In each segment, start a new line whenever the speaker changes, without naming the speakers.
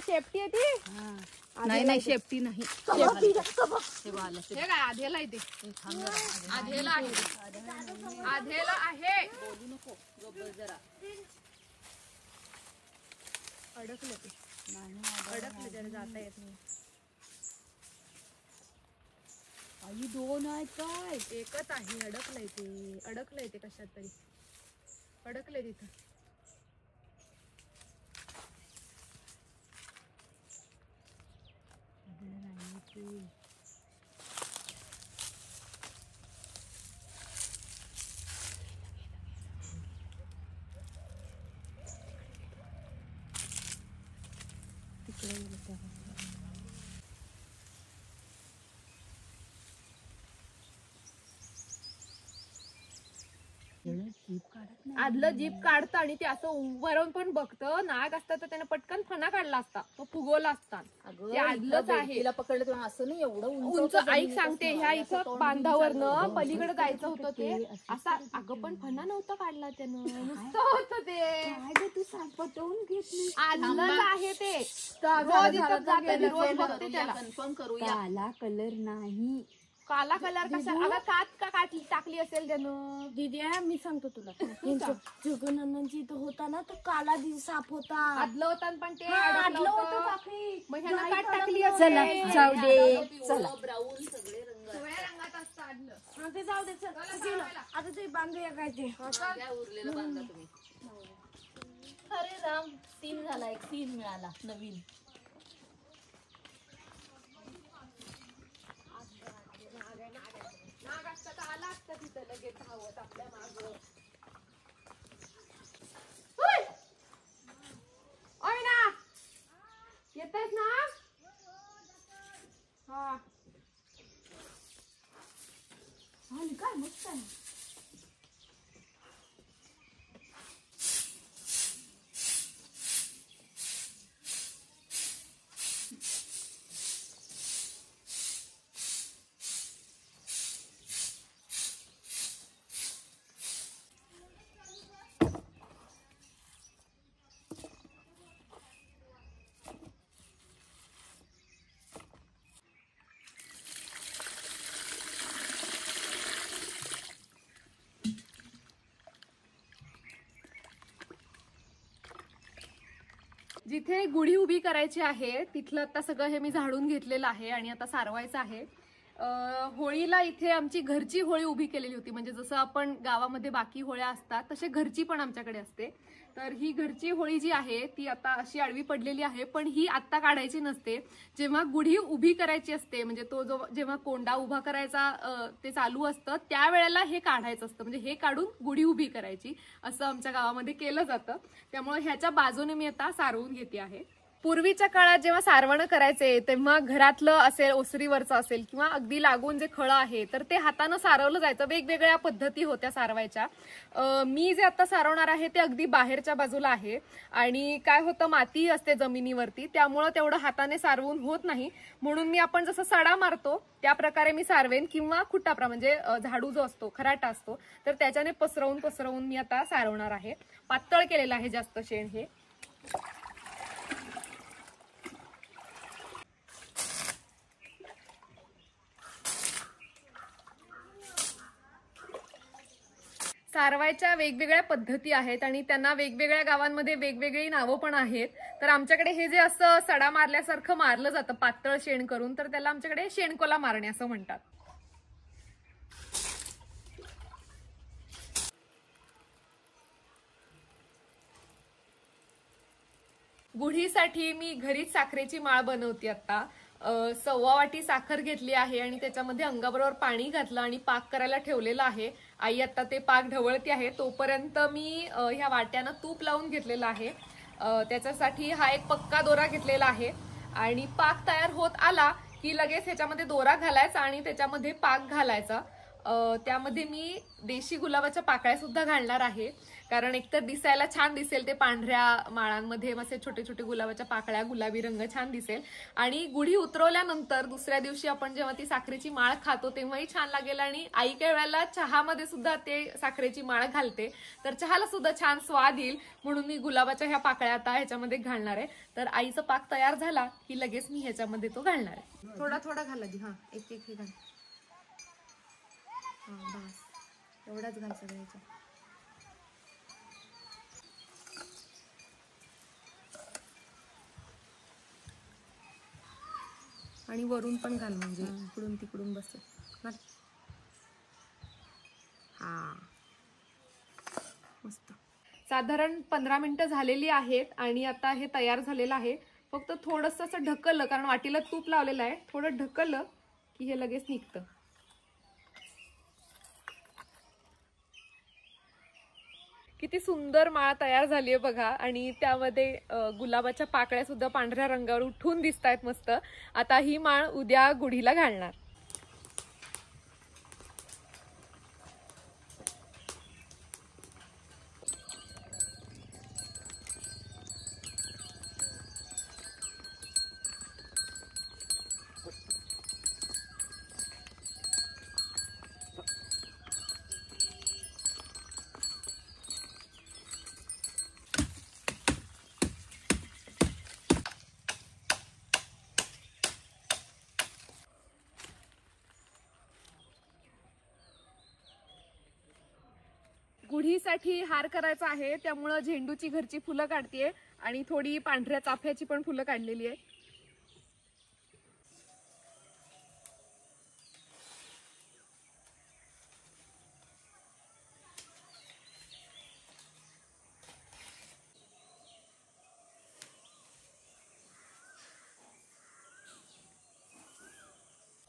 शेपटी आहे ती?
नाही नाही शेपटी नाही,
आधेला आहे ते, आधेला आहे.
बोलू नको, जरा
अडकलं ते, अडकलं जरा जाता येत नाही.
आई दोन आहेत काय?
एकच आहे, अडकलंय ते कशात तरी, अडकलंय तिथं. आदलं जीप काढतं आणि ते असं वरून पण बघतं. नाग असतं तर त्याने पटकन फणा काढला असता, तो फुगवला असता. ते आदलंच आहे.
तिला पकडलं तेव्हा असं नाही एवढं
उंच. ऐक सांगते, ह्या इथं बांधावरनं पलीकडे जायचं होतं ते असा. अगं पण फणा नव्हता काढला त्यानं, नुसतं होतं ते.
तू पटवून घेतली.
आदलंच आहे ते. रोज बघते त्याला.
कन्फर्म करूया. काला कलर नाही.
काला कलर कशा? अगं कात का टाकली असेल त्यानं.
दीदी मी सांगतो तुला, जगनंदनची इथं होता ना तो काला साप होता.
आदलं होता पण ते
आदलं होतं.
मग ह्यानं कात टाकली असेल.
चला जाऊ दे, चला
ब्राऊन सगळे रंग
सगळ्या रंगात असतं आदलं.
ते जाऊ दे. चल आता ते बांधूया काय ते
उरलेलं बांधा तुम्ही. अरे राम, सीन झाला, एक सीन मिळाला नवीन.
नाग असतं तर आला असतं तिथं लगेच धावत आपल्या मागं. ओय ना, येतेस ना? हा
काय मस्त आहे.
जिथे गुढी उभी करायची आहे तिथलं आता सगळं हे मी झाडून घेतलेलं आहे आणि आता सारवायचं आहे. होळीला इथे आमची घरची होळी उभी केलेली होती. म्हणजे जसं आपण गावामध्ये बाकी होळ्या असतात तसे घरची पण आमच्याकडे असते. तर ही घरची होळी जी आहे ती आता अशी आडवी पडलेली आहे, पण ही आत्ता काढायची नसते. जेव्हा गुढी उभी करायची असते, म्हणजे तो जो जेव्हा कोंडा उभा करायचा ते चालू असतं त्यावेळेला हे काढायचं असतं. म्हणजे हे काढून गुढी उभी करायची असं आमच्या गावामध्ये केलं जातं. त्यामुळे ह्याच्या बाजूने मी आता सारवून घेते आहे. पूर्वीच्या काळात जेव्हा सारवणं करायचे तेव्हा घरातलं असेल, ओसरीवरचं असेल किंवा अगदी लागून जे खळं आहे तर ते हातानं सारवलं जायचं. वेगवेगळ्या पद्धती होत्या सारवायच्या. मी जे आता सारवणार आहे ते अगदी बाहेरच्या बाजूला आहे आणि काय होतं, माती असते जमिनीवरती, त्यामुळं तेवढं हाताने सारवून होत नाही. म्हणून मी आपण जसं सडा मारतो त्या प्रकारे मी सारवेन किंवा खुट्टापरा म्हणजे झाडू जो असतो, खराटा असतो, तर त्याच्याने पसरवून मी आता सारवणार आहे. पातळ केलेलं आहे जास्त शेण हे. सारवायच्या वेगवेगळ्या पद्धती आहेत आणि त्यांना वेगवेगळ्या गावांमध्ये वेगवेगळी नावं पण आहेत. तर आमच्याकडे हे जे असं सडा मारल्यासारखं मारलं जातं पातळ शेण करून, तर त्याला आमच्याकडे शेणकोला मारणे असं म्हणतात. गुढीसाठी मी घरीच साखरेची माळ बनवते आता. 1.25 वाटी साखर घेतली आहे आणि त्याच्यामध्ये अंगाबरोबर पाणी घातलं आणि पाक करायला ठेवलेला आहे. आई आता ते पाक ढवळते आहे. तोपर्यंत मी ह्या वाट्यानं तूप लावून घेतलेलं आहे. त्याच्यासाठी हा एक पक्का दोरा घेतलेला आहे आणि पाक तयार होत आला की लगेच ह्याच्यामध्ये दोरा घालायचा आणि त्याच्यामध्ये पाक घालायचा. त्यामध्ये मी देशी गुलाबाच्या पाकळ्या सुद्धा घालणार आहे, कारण एकतर दिसायला छान दिसेल, ते पांढऱ्या माळांमध्ये असे छोटे छोटे गुलाबाच्या पाकळ्या, गुलाबी रंग छान दिसेल. आणि गुढी उतरवल्यानंतर दुसऱ्या दिवशी आपण जेव्हा ती साखरेची माळ खातो तेव्हाही छान लागेल. आणि आई काही वेळेला चहामध्ये सुद्धा ते साखरेची माळ घालते, तर चहाला सुद्धा छान स्वाद येईल म्हणून मी गुलाबाच्या ह्या पाकळ्या आता ह्याच्यामध्ये घालणार आहे. तर आईचा पाक तयार झाला की लगेच मी ह्याच्यामध्ये तो घालणार आहे. थोडा थोडा घाला दी. हा, एक एक हे घाल. हा, बस एवढाच घाल सगळ्याच्या. आणि वरून पण घाल, म्हणजे इकडून तिकडून बसेल. हा, मस्त. साधारण 15 मिनिटं झालेली आहेत आणि आता हे तयार झालेलं आहे. फक्त थोडंसं असं ढकललं, कारण वाटीला तूप लावलेलं आहे, थोडं ढकललं की हे लगेच निघतं. किती सुंदर माळ तयार झालीये बघा. आणि त्यामध्ये गुलाबाच्या पाकळ्या सुद्धा पांढऱ्या रंगावर उठून दिसतायत मस्त. आता ही माळ उद्या गुढीला घालणार. गुढीसाठी हार करायचा आहे, त्यामुळं झेंडूची घरची फुलं काढतेय आणि थोडी पांढऱ्या चाफ्याची पण फुलं काढलेली आहे.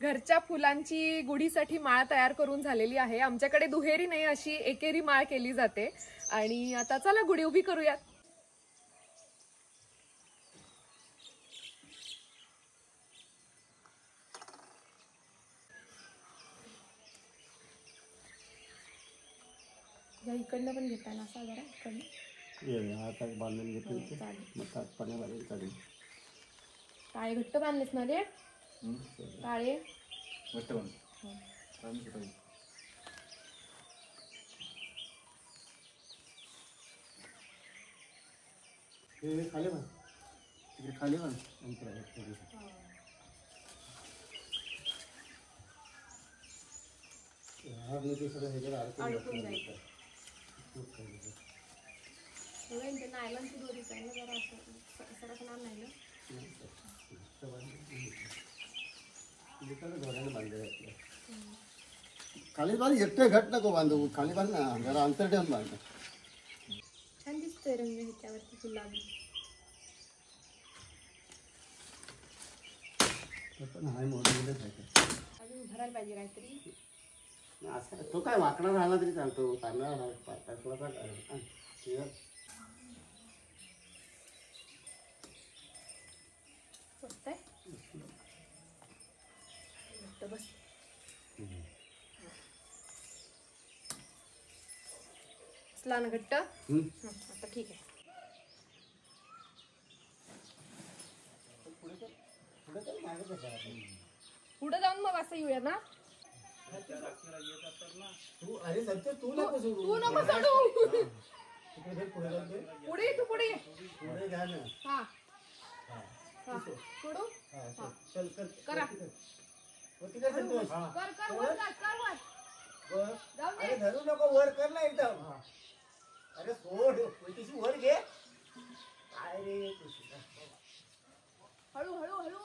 घरच्या फुलांची गुढीसाठी माळ तयार करून झालेली आहे. आमच्याकडे दुहेरी नाही, अशी एकेरी माळ केली जाते. आणि आता चला गुढी उभी करूयात. इकडनं पण घेता ना असा जरा इकडनं
बांधून घेतली.
टाळे घट्ट बांधलेस ना रे? टाळे
खाली बांध, तिकडे खाली बांध.
अडकून जाईल. नायलॉनची दोरीच आहे ना, जरा असं सरकणार नाही ना.
खाली बांध, एकटे घट नको बांधू. खाली बांध ना, जरा अंतर ठेवून बांध.
छान दिसतोय रंग ह्याच्यावरती गुलाबी. अजून भरायला पाहिजे काहीतरी.
तो काय वाकडा राहिला तरी चालतो, चांगला थोडासा
बस. ना घट्ट. आता ठीक आहे. पुढे जाऊन मग असं येऊया ना. तू नको सोडू. पुढे तू पुढे. हा सोडू. करा. कर वर कर वर.
धरू नको, वर कर ना एकदम. अरे सोड, उलटीशी वर घे. काय रे
हळू हळू हळू.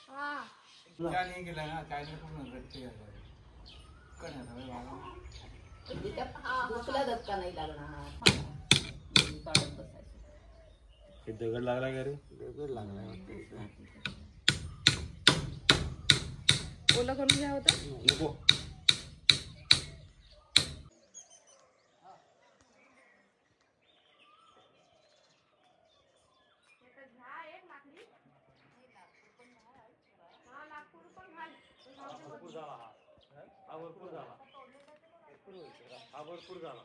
हा
नाही गेला ना, काय नाही पूर्ण गट्टी
धक्का नाही लागणार.
दगड लागला का रे?
दगड लागला.
ओला करून घ्या होता.
नको. झाला हा भरपूर झाला हा भरपूर झाला.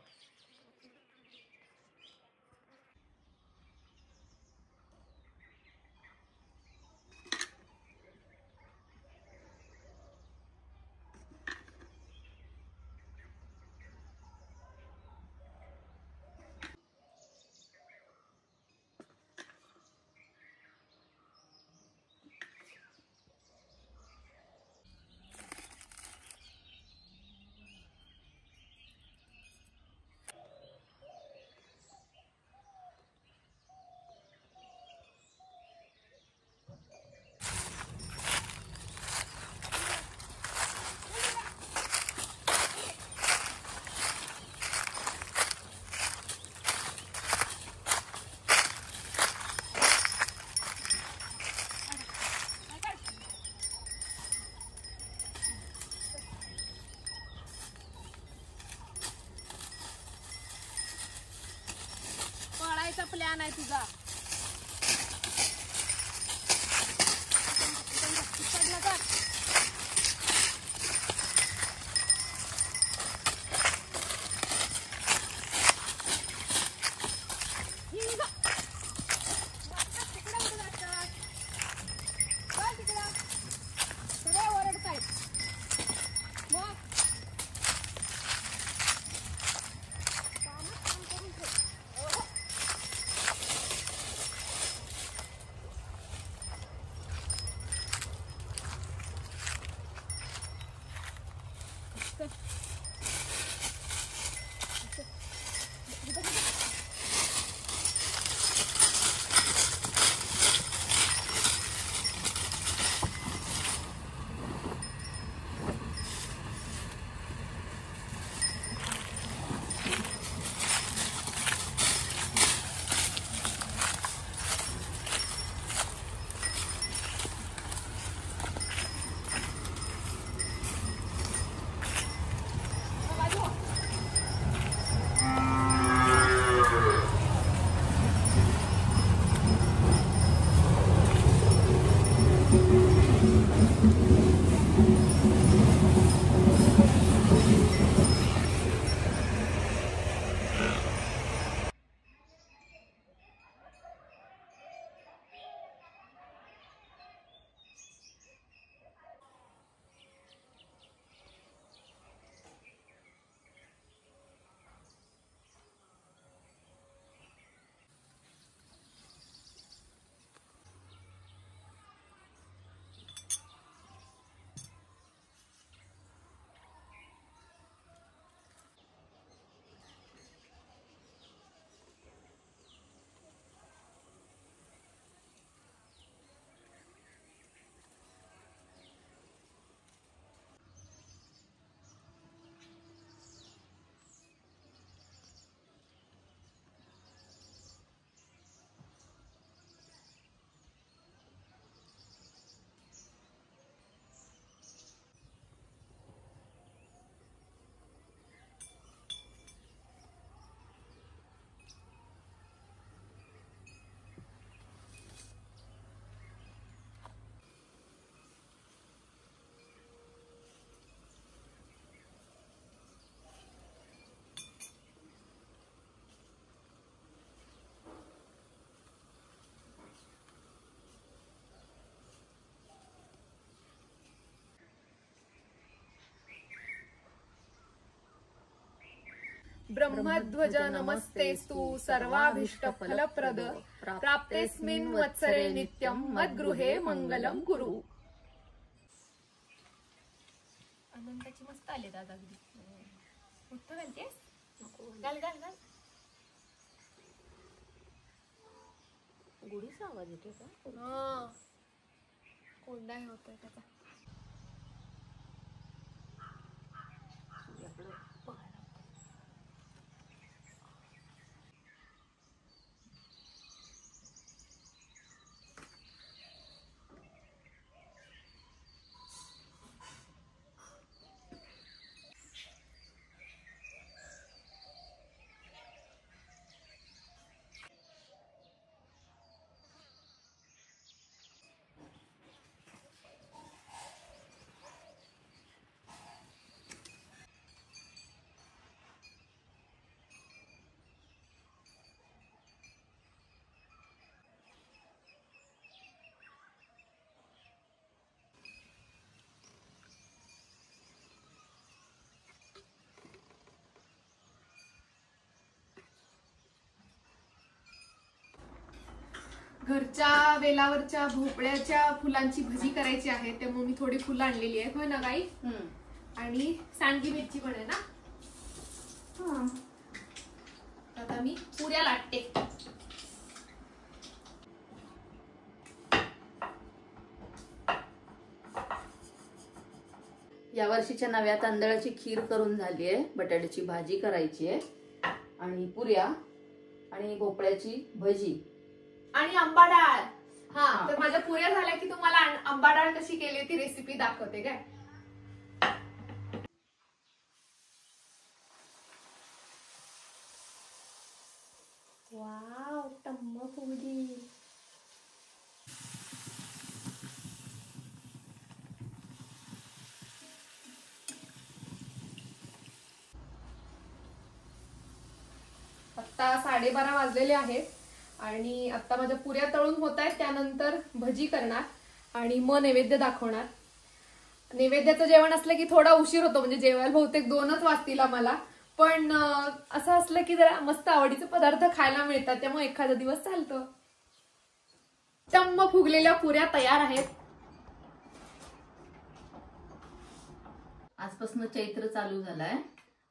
पळायचा प्लॅन आहे तुझा. पडला तर सगळे ओरडतायत मग ब्रह्मध्वज नमस्तेस्तु सर्वाभीष्ट फलप्रद प्राप्तेस्मिन् वत्सरे नित्यं मद्गृहे मंगलम कुरु. अनंताची मस्त आले दादा अगदी. मोठं घालतेस? घाल घाल घाल.
गुढीचा आवाज येतोय का?
कोंडा होतोय त्याचा. घरच्या वेलावरच्या भोपळ्याच्या फुलांची भजी करायची आहे, त्यामुळे मी थोडी फुलं आणलेली आहेत. होय ना गाई? आणि सांडगी मिरची पण आहे ना. आता मी पुऱ्या लाटते.
या वर्षीच्या नव्या तांदळाची खीर करून झाली आहे, बटाट्याची भाजी करायची आहे आणि पुऱ्या आणि भोपळ्याची भजी
आणि आंबा डाळ. हा, तर माझ्या पुऱ्या झाल्या की तुम्हाला आंबा डाळ कशी केली ती रेसिपी दाखवते काय.
वाव, टम्म फुगली.
आता 12:30 वाजलेले आहेत आणि आता माझ्या पुऱ्या तळून होत आहेत. त्यानंतर भजी करणार आणि मग नैवेद्य दाखवणार. नैवेद्याचं जेवण असलं की थोडा उशीर होतो, म्हणजे जेवायला बहुतेक 2च वाजतील आम्हाला. पण असं असलं की जरा मस्त आवडीचे पदार्थ खायला मिळतात, त्यामुळे एखादा दिवस चालतं. टम्म फुगलेल्या पुऱ्या तयार आहेत.
आजपासून चैत्र चालू झालाय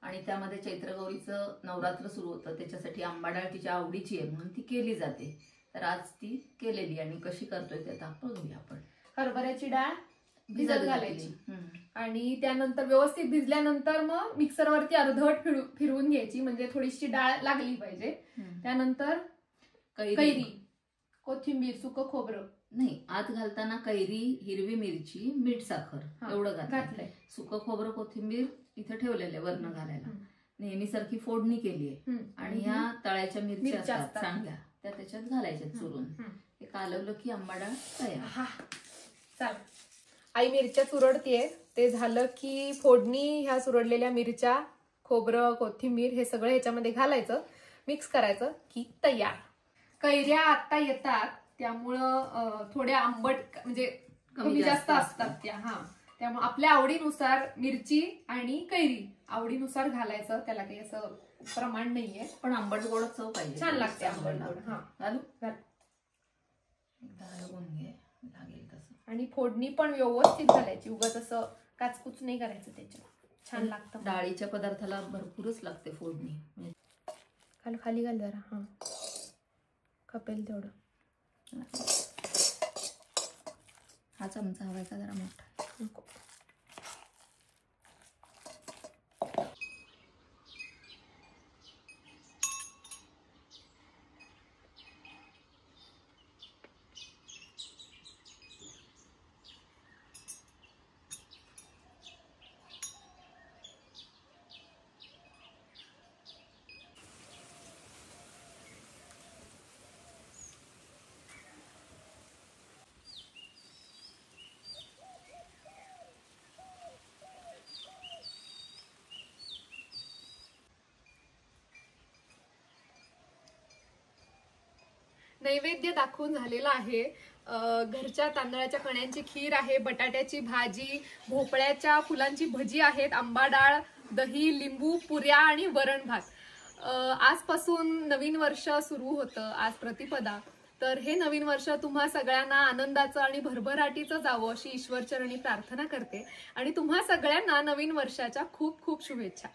आणि त्यामध्ये चैत्र गौरीचं नवरात्र सुरू होतं. त्याच्यासाठी आंबा डाळ तिच्या आवडीची आहे म्हणून ती केली जाते. तर आज ती केलेली आणि कशी करतोय ते आता बघूया आपण.
हरभऱ्याची डाळ भिजत घालायची
हम्म.
आणि त्यानंतर व्यवस्थित भिजल्यानंतर मग मिक्सरवरती अर्धवट फिरवून घ्यायची, म्हणजे थोडीशी डाळ लागली पाहिजे. त्यानंतर कैरी, कोथिंबीर, सुकं खोबरं
नाही, आत घालताना कैरी, हिरवी मिरची, मीठ, साखर एवढं
घातलंय.
सुकं खोबरं, कोथिंबीर इथं ठेवलेलं आहे वरण घालायला. नेहमीसारखी फोडणी केली आहे आणि ह्या तळ्याच्या मिरच्या असतात चांगल्या, त्या त्याच्यात घालायच्या चुरून. हे कालवलं की आंबा डाळ तयार.
चाल, आई मिरच्या चुरडतीये. ते झालं की फोडणी ह्या चुरडलेल्या मिरच्या, खोबरं, कोथिंबीर हे सगळं ह्याच्यामध्ये घालायचं, मिक्स करायचं की तयार. कैऱ्या आता येतात त्यामुळं थोड्या आंबट म्हणजे कमी जास्त असतात त्या. त्यामुळे आपल्या आवडीनुसार मिरची आणि कैरी आवडीनुसार घालायचं, त्याला काही असं प्रमाण नाहीये.
पण आंबट गोड चव पाहिजे,
छान लागते आंबट गोड.
घालू
घाल.
हलवून घे लागेल तसं.
आणि फोडणी पण व्यवस्थित घालायची, उगाच असं काचकुच नाही करायचं, त्याच्यात छान लागतं.
डाळीच्या पदार्थाला भरपूरच लागते फोडणी.
खाली घाल जरा, खपेल तेवढं.
हा चमचा हवाय का जरा मोठा?
नको. नैवेद्य दाखवून झालेला आहे. घरच्या तांदळाच्या कण्यांची खीर आहे, बटाट्याची भाजी, भोपळ्याच्या फुलांची भजी आहेत, आंबा डाळ, दही, लिंबू, पुऱ्या आणि वरण भात. आजपासून नवीन वर्ष सुरू होतं, आज प्रतिपदा. तर हे नवीन वर्ष तुम्हा सगळ्यांना आनंदाचं आणि भरभराटीचं जावं अशी ईश्वरचरणी प्रार्थना करते आणि तुम्हा सगळ्यांना नवीन वर्षाच्या खूप खूप शुभेच्छा.